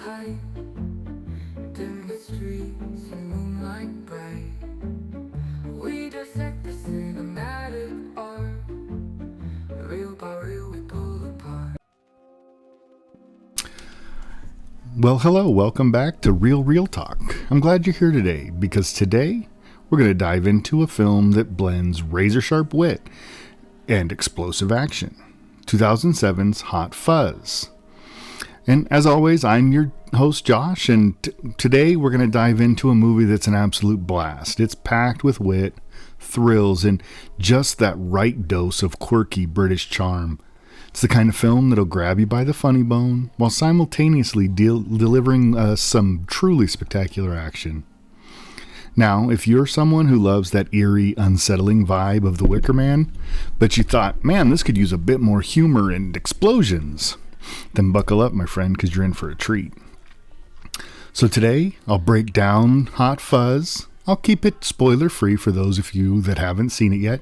height, dim the streets in moonlight bright. We dissect the cinematic art, real by real we pull apart. Well, hello, welcome back to Real Talk. I'm glad you're here today because today we're going to dive into a film that blends razor-sharp wit and explosive action. 2007's Hot Fuzz. And as always, I'm your host, Josh, and today we're going to dive into a movie that's an absolute blast. It's packed with wit, thrills, and just that right dose of quirky British charm. It's the kind of film that'll grab you by the funny bone while simultaneously delivering some truly spectacular action. Now, if you're someone who loves that eerie, unsettling vibe of The Wicker Man, but you thought, man, this could use a bit more humor and explosions, then buckle up, my friend, because you're in for a treat. So today, I'll break down Hot Fuzz. I'll keep it spoiler-free for those of you that haven't seen it yet.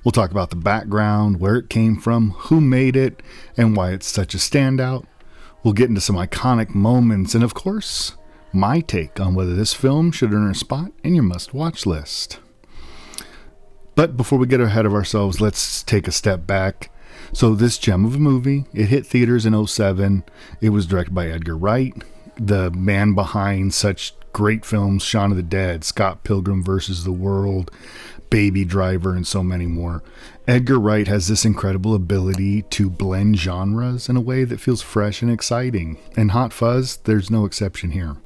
We'll talk about the background, where it came from, who made it, and why it's such a standout. We'll get into some iconic moments, and of course, my take on whether this film should earn a spot in your must-watch list. But before we get ahead of ourselves, let's take a step back. So this gem of a movie, it hit theaters in 2007. It was directed by Edgar Wright, the man behind such great films, Shaun of the Dead, Scott Pilgrim vs. the World, Baby Driver, and so many more. Edgar Wright has this incredible ability to blend genres in a way that feels fresh and exciting. And Hot Fuzz, there's no exception here.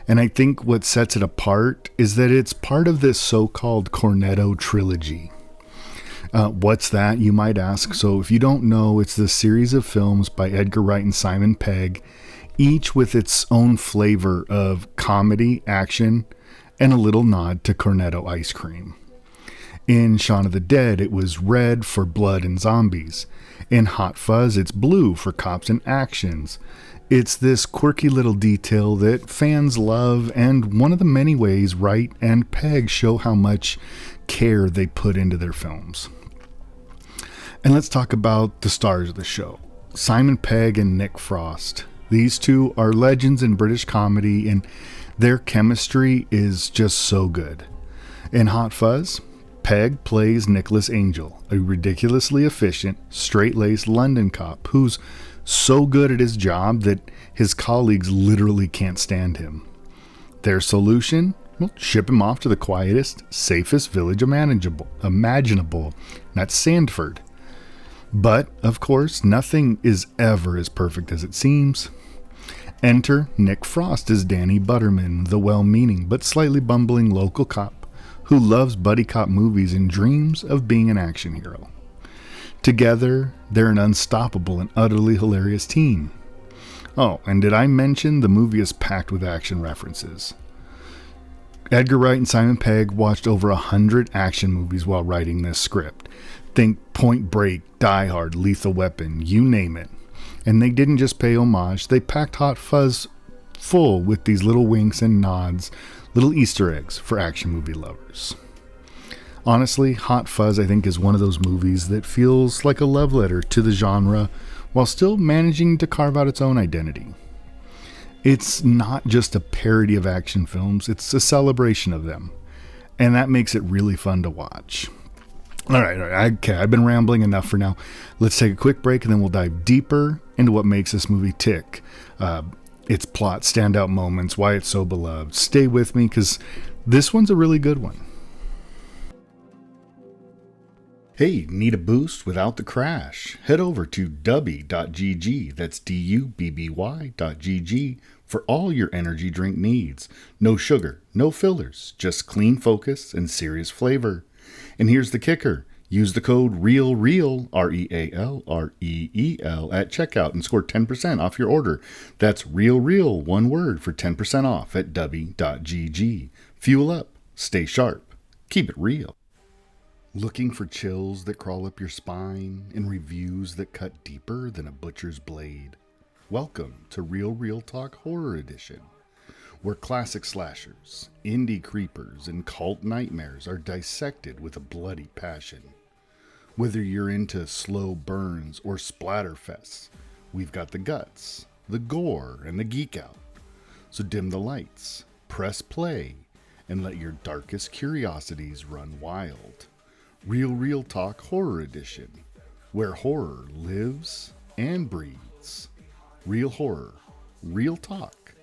And I think what sets it apart is that it's part of this so-called Cornetto Trilogy. What's that, you might ask? So if you don't know, it's this series of films by Edgar Wright and Simon Pegg, each with its own flavor of comedy, action, and a little nod to Cornetto ice cream. In Shaun of the Dead, it was red for blood and zombies. In Hot Fuzz, it's blue for cops and actions. It's this quirky little detail that fans love, and one of the many ways Wright and Pegg show how much care they put into their films. And let's talk about the stars of the show. Simon Pegg and Nick Frost. These two are legends in British comedy, and their chemistry is just so good. In Hot Fuzz, Pegg plays Nicholas Angel, a ridiculously efficient, straight-laced London cop who's so good at his job that his colleagues literally can't stand him. Their solution? Well, ship him off to the quietest, safest village imaginable. That's Sandford. But, of course, nothing is ever as perfect as it seems. Enter Nick Frost as Danny Butterman, the well-meaning but slightly bumbling local cop who loves buddy cop movies and dreams of being an action hero. Together, they're an unstoppable and utterly hilarious team. Oh, and did I mention the movie is packed with action references? Edgar Wright and Simon Pegg watched over 100 action movies while writing this script. Think Point Break, Die Hard, Lethal Weapon, you name it. And they didn't just pay homage, they packed Hot Fuzz full with these little winks and nods, little Easter eggs for action movie lovers. Honestly, Hot Fuzz, I think, is one of those movies that feels like a love letter to the genre while still managing to carve out its own identity. It's not just a parody of action films, it's a celebration of them. And that makes it really fun to watch. All right, okay, I've been rambling enough for now. Let's take a quick break and then we'll dive deeper into what makes this movie tick. Its plot, standout moments, why it's so beloved. Stay with me because this one's a really good one. Hey, need a boost without the crash? Head over to dubby.gg, that's dubby.gg, for all your energy drink needs. No sugar, no fillers, just clean focus and serious flavor. And here's the kicker. Use the code REALREAL, REALREEL, at checkout and score 10% off your order. That's REALREAL, one word, for 10% off at dubby.gg. Fuel up, stay sharp, keep it real. Looking for chills that crawl up your spine and reviews that cut deeper than a butcher's blade? Welcome to Real Talk Horror Edition, where classic slashers, indie creepers, and cult nightmares are dissected with a bloody passion. Whether you're into slow burns or splatterfests, we've got the guts, the gore, and the geek out. So dim the lights, press play, and let your darkest curiosities run wild. Real Talk Horror Edition, where horror lives and breathes. Real horror, real talk.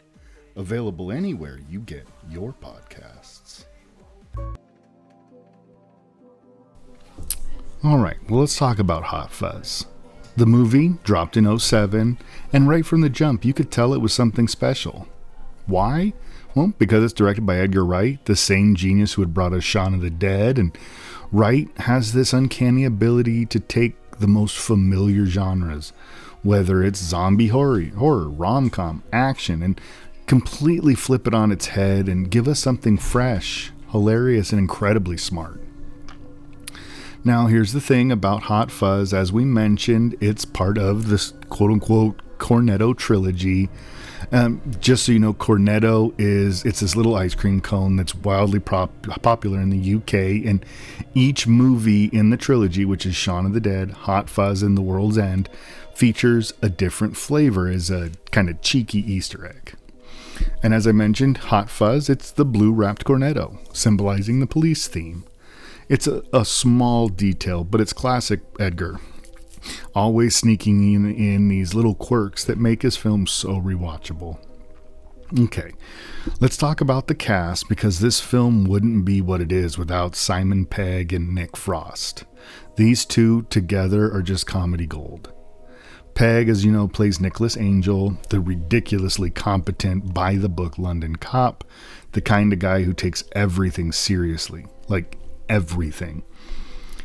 Available anywhere you get your podcasts. Alright, well, let's talk about Hot Fuzz. The movie dropped in '07, and right from the jump you could tell it was something special. Why? Well, because it's directed by Edgar Wright, the same genius who had brought us Shaun of the Dead, and Wright has this uncanny ability to take the most familiar genres, whether it's zombie horror, rom-com, action, and completely flip it on its head and give us something fresh, hilarious, and incredibly smart. Now, here's the thing about Hot Fuzz. As we mentioned, it's part of this quote-unquote Cornetto Trilogy. Just so you know, Cornetto it's this little ice cream cone that's wildly popular in the UK, and each movie in the trilogy, which is Shaun of the Dead, Hot Fuzz, and The World's End, features a different flavor as a kind of cheeky Easter egg. And as I mentioned, Hot Fuzz, it's the blue wrapped cornetto, symbolizing the police theme. It's a small detail, but it's classic Edgar. Always sneaking in these little quirks that make his film so rewatchable. Okay, let's talk about the cast, because this film wouldn't be what it is without Simon Pegg and Nick Frost. These two together are just comedy gold. Pegg, as you know, plays Nicholas Angel, the ridiculously competent, by-the-book London cop, the kind of guy who takes everything seriously, like everything.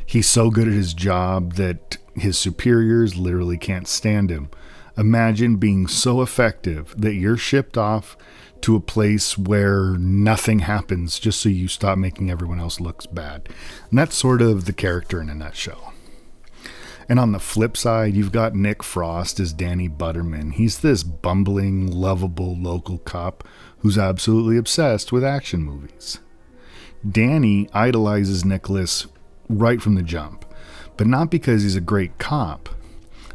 He's so good at his job that his superiors literally can't stand him. Imagine being so effective that you're shipped off to a place where nothing happens just so you stop making everyone else look bad. And that's sort of the character in a nutshell. And on the flip side, you've got Nick Frost as Danny Butterman. He's this bumbling, lovable local cop who's absolutely obsessed with action movies. Danny idolizes Nicholas right from the jump, but not because he's a great cop.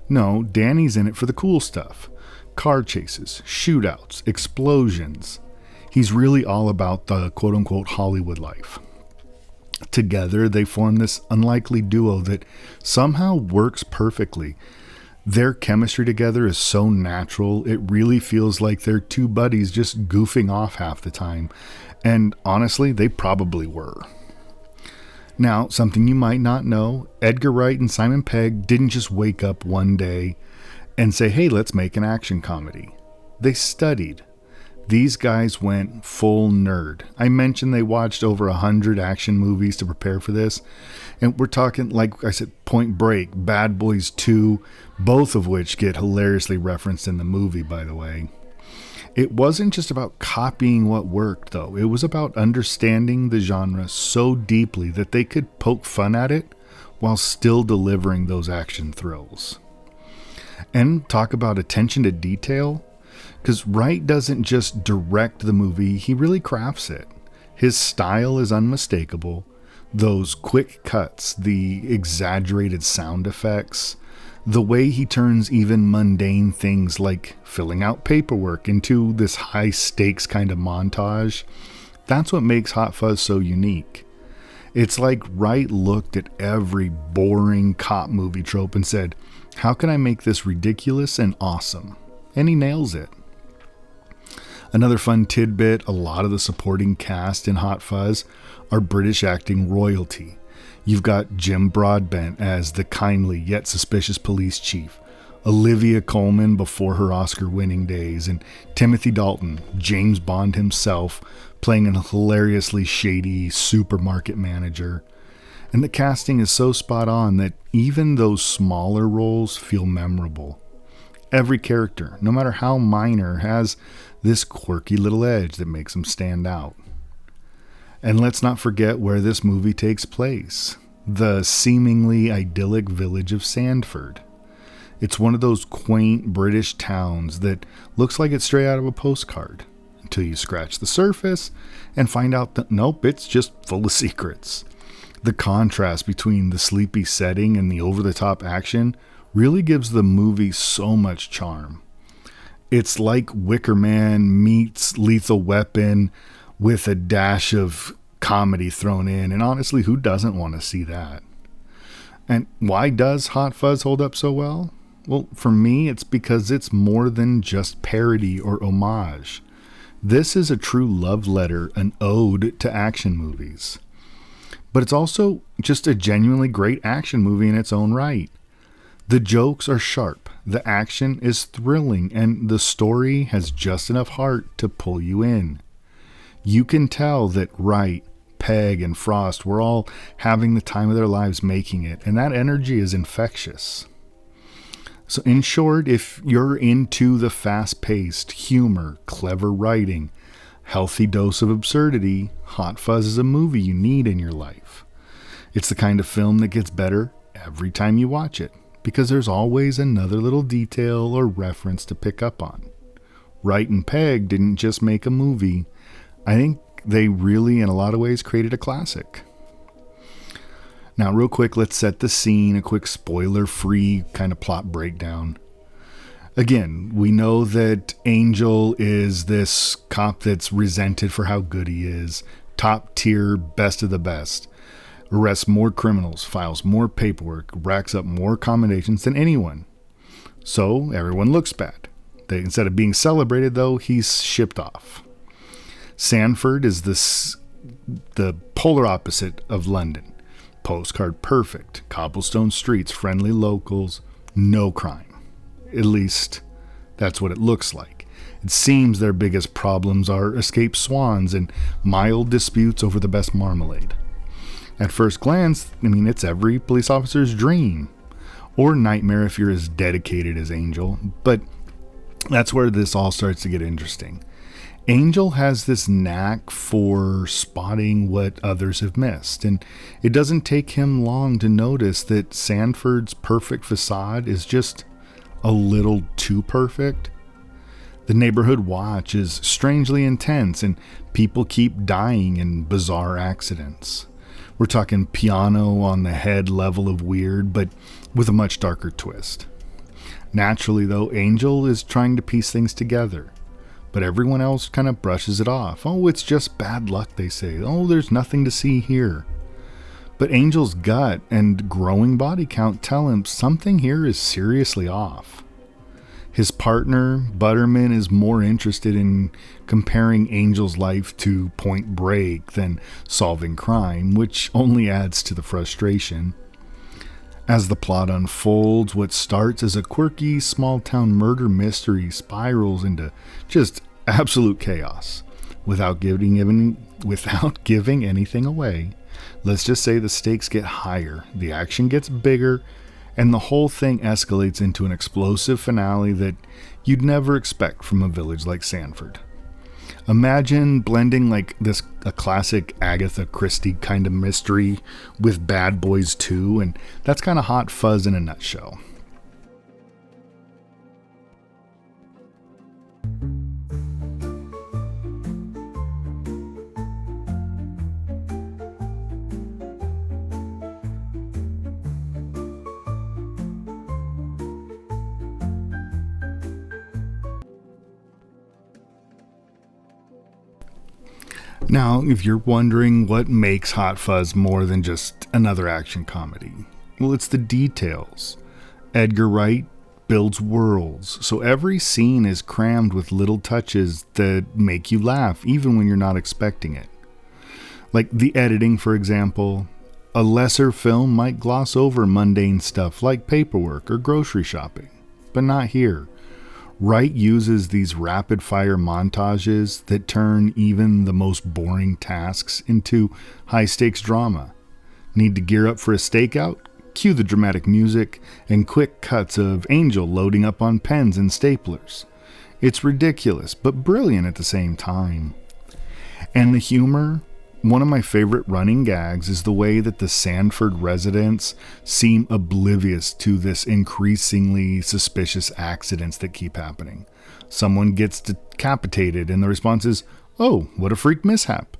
No, Danny's in it for the cool stuff. Car chases, shootouts, explosions. He's really all about the quote-unquote Hollywood life. Together, they form this unlikely duo that somehow works perfectly. Their chemistry together is so natural, it really feels like they're two buddies just goofing off half the time. And honestly, they probably were. Now, something you might not know, Edgar Wright and Simon Pegg didn't just wake up one day and say, hey, let's make an action comedy. They studied. These guys went full nerd. I mentioned they watched over 100 action movies to prepare for this. And we're talking, like I said, Point Break, Bad Boys 2, both of which get hilariously referenced in the movie, by the way. It wasn't just about copying what worked, though. It was about understanding the genre so deeply that they could poke fun at it while still delivering those action thrills. And talk about attention to detail, because Wright doesn't just direct the movie, he really crafts it. His style is unmistakable. Those quick cuts, the exaggerated sound effects, the way he turns even mundane things like filling out paperwork into this high stakes kind of montage, that's what makes Hot Fuzz so unique. It's like Wright looked at every boring cop movie trope and said, how can I make this ridiculous and awesome? And he nails it. Another fun tidbit, a lot of the supporting cast in Hot Fuzz are British acting royalty. You've got Jim Broadbent as the kindly yet suspicious police chief, Olivia Colman before her Oscar-winning days, and Timothy Dalton, James Bond himself, playing a hilariously shady supermarket manager. And the casting is so spot on that even those smaller roles feel memorable. Every character, no matter how minor, has this quirky little edge that makes them stand out. And let's not forget where this movie takes place, the seemingly idyllic village of Sandford. It's one of those quaint British towns that looks like it's straight out of a postcard, until you scratch the surface and find out that nope, it's just full of secrets. The contrast between the sleepy setting and the over-the-top action really gives the movie so much charm. It's like Wicker Man meets Lethal Weapon with a dash of comedy thrown in. And honestly, who doesn't want to see that? And why does Hot Fuzz hold up so well? Well, for me, it's because it's more than just parody or homage. This is a true love letter, an ode to action movies. But it's also just a genuinely great action movie in its own right. The jokes are sharp, the action is thrilling, and the story has just enough heart to pull you in. You can tell that Wright, Pegg, and Frost were all having the time of their lives making it, and that energy is infectious. So in short, if you're into the fast-paced, humor, clever writing, healthy dose of absurdity, Hot Fuzz is a movie you need in your life. It's the kind of film that gets better every time you watch it, because there's always another little detail or reference to pick up on. Wright and Pegg didn't just make a movie. I think they really, in a lot of ways, created a classic. Now, real quick, let's set the scene, a quick spoiler-free kind of plot breakdown. Again, we know that Angel is this cop that's resented for how good he is. Top tier, best of the best. Arrests more criminals, files more paperwork, racks up more accommodations than anyone. So, everyone looks bad. Instead of being celebrated, though, he's shipped off. Sanford is the polar opposite of London. Postcard perfect, cobblestone streets, friendly locals, no crime. At least, that's what it looks like. It seems their biggest problems are escaped swans and mild disputes over the best marmalade. At first glance, it's every police officer's dream. Or nightmare if you're as dedicated as Angel. But that's where this all starts to get interesting. Angel has this knack for spotting what others have missed, and it doesn't take him long to notice that Sanford's perfect facade is just a little too perfect. The neighborhood watch is strangely intense, and people keep dying in bizarre accidents. We're talking piano on the head level of weird, but with a much darker twist. Naturally, though, Angel is trying to piece things together. But everyone else kind of brushes it off. Oh, it's just bad luck, they say. Oh, there's nothing to see here. But Angel's gut and growing body count tell him something here is seriously off. His partner, Butterman, is more interested in comparing Angel's life to Point Break than solving crime, which only adds to the frustration. As the plot unfolds, what starts as a quirky small-town murder mystery spirals into just absolute chaos. Without giving anything away, let's just say the stakes get higher, the action gets bigger, and the whole thing escalates into an explosive finale that you'd never expect from a village like Sanford. Imagine blending a classic Agatha Christie kind of mystery with Bad Boys 2, and that's kind of Hot Fuzz in a nutshell. Now, if you're wondering what makes Hot Fuzz more than just another action comedy, well, it's the details. Edgar Wright builds worlds, so every scene is crammed with little touches that make you laugh, even when you're not expecting it. Like the editing, for example. A lesser film might gloss over mundane stuff like paperwork or grocery shopping, but not here. Wright uses these rapid-fire montages that turn even the most boring tasks into high-stakes drama. Need to gear up for a stakeout? Cue the dramatic music and quick cuts of Angel loading up on pens and staplers. It's ridiculous, but brilliant at the same time. And the humor? One of my favorite running gags is the way that the Sanford residents seem oblivious to this increasingly suspicious accidents that keep happening. Someone gets decapitated and the response is, "Oh, what a freak mishap."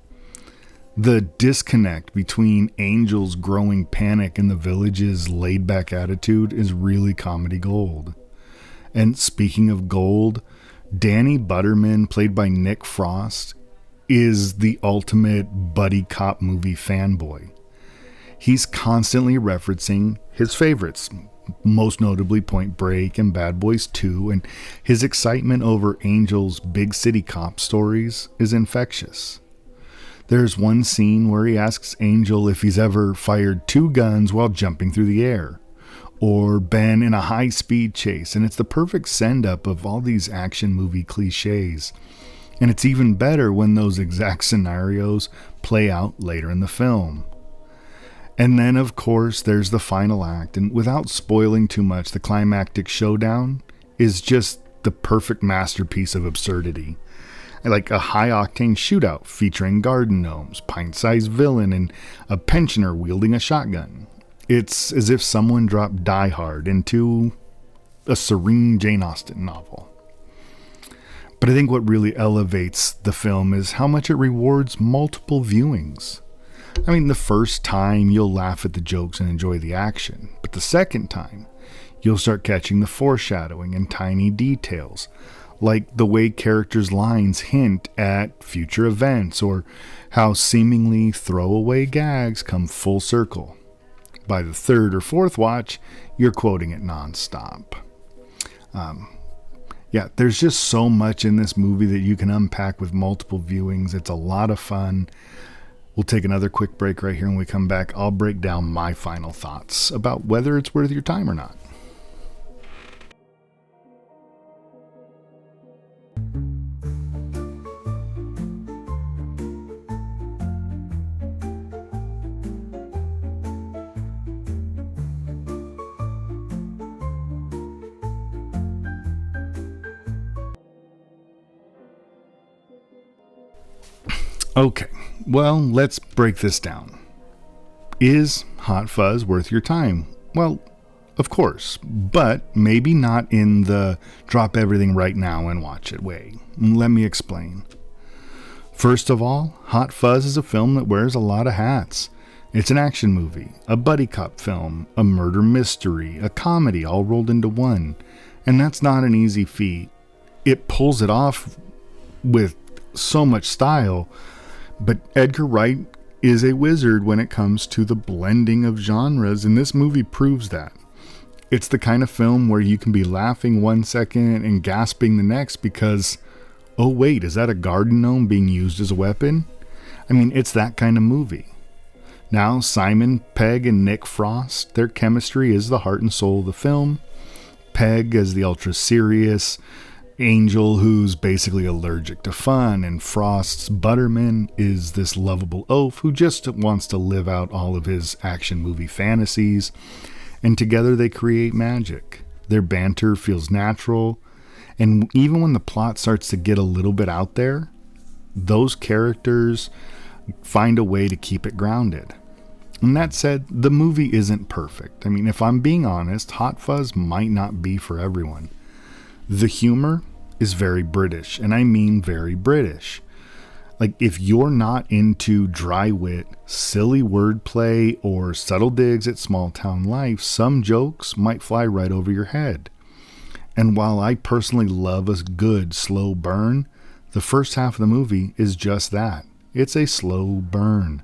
The disconnect between Angel's growing panic and the village's laid-back attitude is really comedy gold. And speaking of gold, Danny Butterman, played by Nick Frost, is the ultimate buddy cop movie fanboy. He's constantly referencing his favorites, most notably Point Break and Bad Boys 2, and his excitement over Angel's big city cop stories is infectious. There's one scene where he asks Angel if he's ever fired 2 guns while jumping through the air, or been in a high-speed chase, and it's the perfect send-up of all these action movie cliches. And it's even better when those exact scenarios play out later in the film. And then, of course, there's the final act, and without spoiling too much, the climactic showdown is just the perfect masterpiece of absurdity. Like a high-octane shootout featuring garden gnomes, pint-sized villain, and a pensioner wielding a shotgun. It's as if someone dropped Die Hard into a serene Jane Austen novel. But I think what really elevates the film is how much it rewards multiple viewings. I mean, the first time you'll laugh at the jokes and enjoy the action, but the second time you'll start catching the foreshadowing and tiny details, like the way characters' lines hint at future events or how seemingly throwaway gags come full circle. By the third or fourth watch, you're quoting it nonstop. There's just so much in this movie that you can unpack with multiple viewings. It's a lot of fun. We'll take another quick break right here. When we come back, I'll break down my final thoughts about whether it's worth your time or not. Okay, well, let's break this down. Is Hot Fuzz worth your time? Well, of course, but maybe not in the drop everything right now and watch it way. Let me explain. First of all, Hot Fuzz is a film that wears a lot of hats. It's an action movie, a buddy cop film, a murder mystery, a comedy all rolled into one. And that's not an easy feat. It pulls it off with so much style. But Edgar Wright is a wizard when it comes to the blending of genres, and this movie proves that. It's the kind of film where you can be laughing 1 second and gasping the next because, oh wait, is that a garden gnome being used as a weapon? I mean, it's that kind of movie. Now, Simon Pegg and Nick Frost, their chemistry is the heart and soul of the film. Pegg as the ultra-serious Angel who's basically allergic to fun, and Frost's Butterman is this lovable oaf who just wants to live out all of his action movie fantasies, and together they create magic. Their banter feels natural, and even when the plot starts to get a little bit out there, those characters find a way to keep it grounded. And that said, the movie isn't perfect. I mean, if I'm being honest, Hot Fuzz might not be for everyone. The humor is very British, and I mean very British. Like, if you're not into dry wit, silly wordplay, or subtle digs at small town life, some jokes might fly right over your head. And while I personally love a good slow burn, the first half of the movie is just that. It's a slow burn.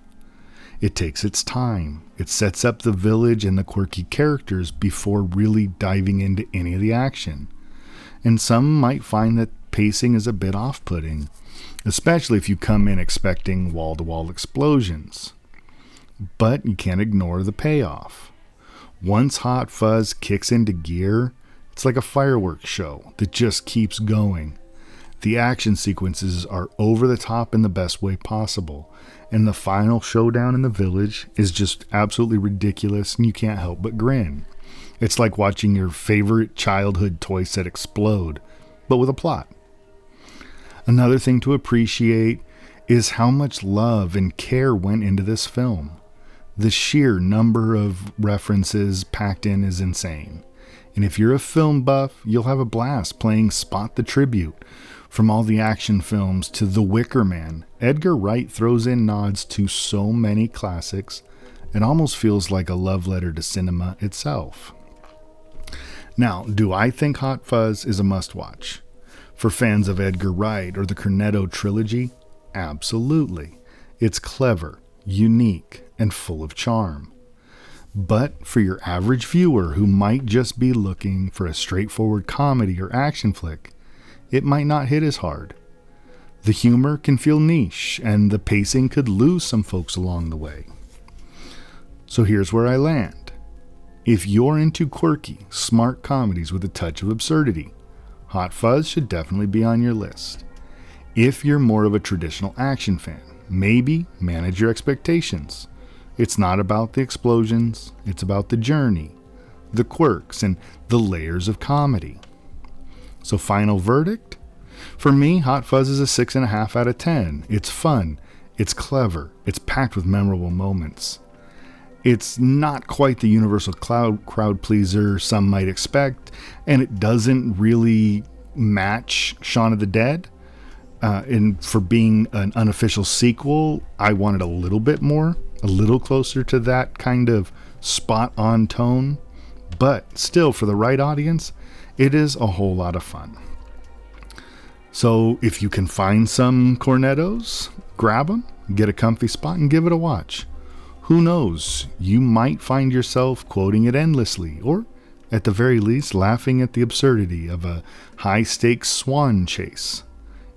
It takes its time. It sets up the village and the quirky characters before really diving into any of the action. And some might find that pacing is a bit off-putting, especially if you come in expecting wall-to-wall explosions. But you can't ignore the payoff. Once Hot Fuzz kicks into gear, it's like a fireworks show that just keeps going. The action sequences are over the top in the best way possible, and the final showdown in the village is just absolutely ridiculous, and you can't help but grin. It's like watching your favorite childhood toy set explode, but with a plot. Another thing to appreciate is how much love and care went into this film. The sheer number of references packed in is insane. And if you're a film buff, you'll have a blast playing Spot the Tribute. From all the action films to The Wicker Man, Edgar Wright throws in nods to so many classics, it almost feels like a love letter to cinema itself. Now, do I think Hot Fuzz is a must-watch? For fans of Edgar Wright or the Cornetto Trilogy, absolutely. It's clever, unique, and full of charm. But for your average viewer who might just be looking for a straightforward comedy or action flick, it might not hit as hard. The humor can feel niche, and the pacing could lose some folks along the way. So here's where I land. If you're into quirky, smart comedies with a touch of absurdity, Hot Fuzz should definitely be on your list. If you're more of a traditional action fan, maybe manage your expectations. It's not about the explosions, it's about the journey, the quirks, and the layers of comedy. So final verdict? For me, Hot Fuzz is a 6.5 out of 10. It's fun, it's clever, it's packed with memorable moments. It's not quite the universal crowd pleaser some might expect, and it doesn't really match Shaun of the Dead. And for being an unofficial sequel, I wanted a little bit more, a little closer to that kind of spot-on tone. But still, for the right audience, it is a whole lot of fun. So if you can find some Cornettos, grab them, get a comfy spot, and give it a watch. Who knows, you might find yourself quoting it endlessly, or at the very least laughing at the absurdity of a high-stakes swan chase.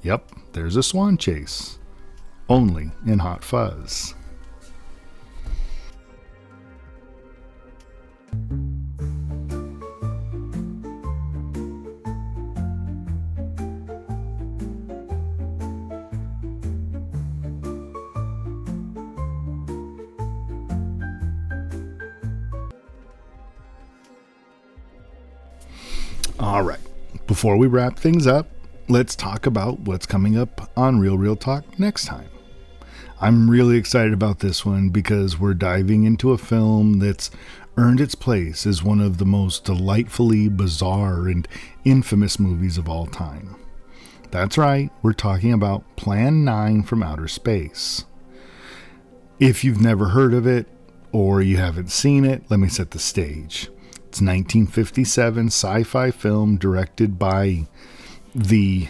Yep, there's a swan chase. Only in Hot Fuzz. All right, before we wrap things up, let's talk about what's coming up on Real Real Talk next time. I'm really excited about this one because we're diving into a film that's earned its place as one of the most delightfully bizarre and infamous movies of all time. That's right, we're talking about Plan 9 from Outer Space. If you've never heard of it or you haven't seen it, let me set the stage. It's a 1957 sci-fi film directed by the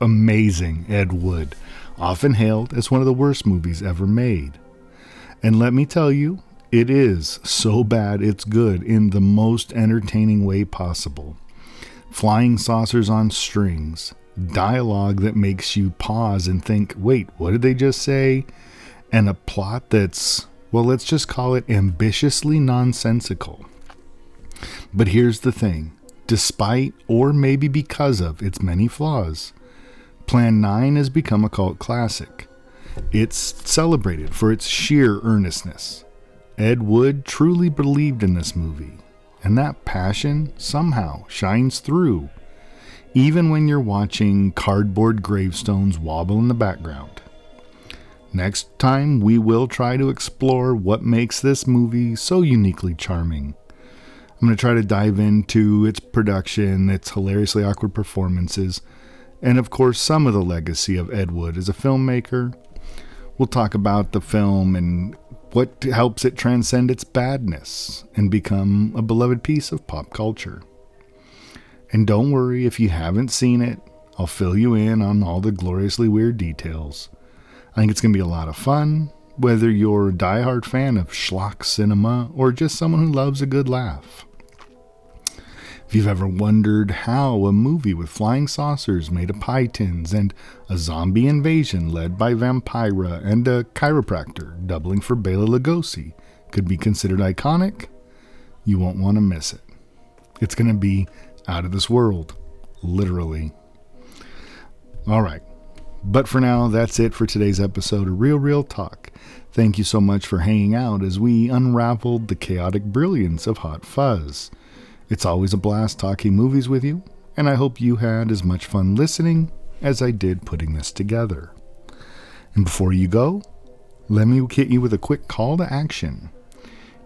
amazing Ed Wood, often hailed as one of the worst movies ever made. And let me tell you, it is so bad it's good in the most entertaining way possible. Flying saucers on strings, dialogue that makes you pause and think, wait, what did they just say? And a plot that's, well, let's just call it ambitiously nonsensical. But here's the thing. Despite, or maybe because of, its many flaws, Plan 9 has become a cult classic. It's celebrated for its sheer earnestness. Ed Wood truly believed in this movie, and that passion somehow shines through, even when you're watching cardboard gravestones wobble in the background. Next time, we will try to explore what makes this movie so uniquely charming. I'm going to try to dive into its production, its hilariously awkward performances, and of course some of the legacy of Ed Wood as a filmmaker. We'll talk about the film and what helps it transcend its badness and become a beloved piece of pop culture. And don't worry if you haven't seen it, I'll fill you in on all the gloriously weird details. I think it's going to be a lot of fun, whether you're a diehard fan of schlock cinema or just someone who loves a good laugh. If you've ever wondered how a movie with flying saucers made of pie tins and a zombie invasion led by Vampira and a chiropractor doubling for Bela Lugosi could be considered iconic, you won't want to miss it. It's going to be out of this world, literally. All right, but for now, that's it for today's episode of Real Real Talk. Thank you so much for hanging out as we unraveled the chaotic brilliance of Hot Fuzz. It's always a blast talking movies with you, and I hope you had as much fun listening as I did putting this together. And before you go, let me hit you with a quick call to action.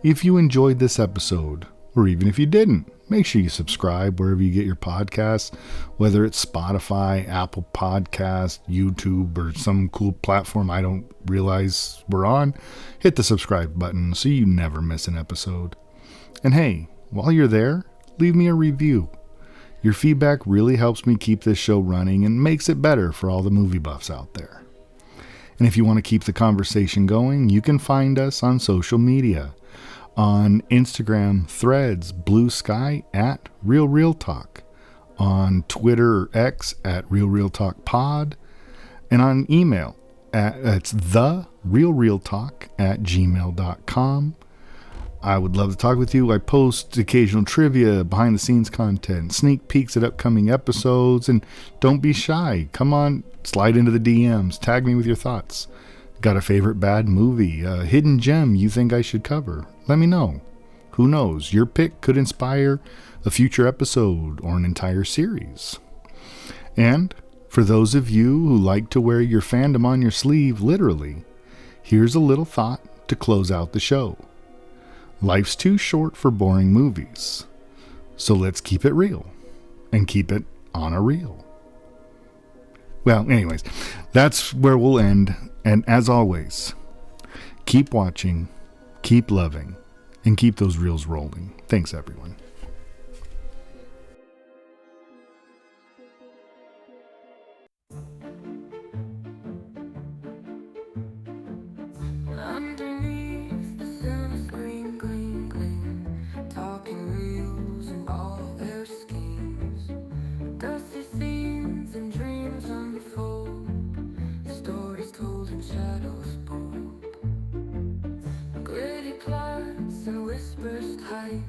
If you enjoyed this episode, or even if you didn't, make sure you subscribe wherever you get your podcasts, whether it's Spotify, Apple Podcasts, YouTube, or some cool platform I don't realize we're on. Hit the subscribe button so you never miss an episode. And hey, while you're there, leave me a review. Your feedback really helps me keep this show running and makes it better for all the movie buffs out there. And if you want to keep the conversation going, you can find us on social media. On Instagram, Threads, Blue Sky at Real Real Talk. On Twitter or X at Real Real Talk Pod. And on email, it's therealrealtalk@gmail.com. I would love to talk with you. I post occasional trivia, behind the scenes content, sneak peeks at upcoming episodes, and don't be shy. Come on, slide into the DMs, tag me with your thoughts. Got a favorite bad movie, a hidden gem you think I should cover? Let me know. Who knows, your pick could inspire a future episode or an entire series. And for those of you who like to wear your fandom on your sleeve, literally, here's a little thought to close out the show. Life's too short for boring movies, so let's keep it real and keep it on a reel. Well, anyways, that's where we'll end. And as always, keep watching, keep loving, and keep those reels rolling. Thanks, everyone. Underneath the sun, green, green, green, talking reels and all their schemes. Dusty scenes and dreams unfold, stories told in shadows bold. Gritty plots and whispers tight,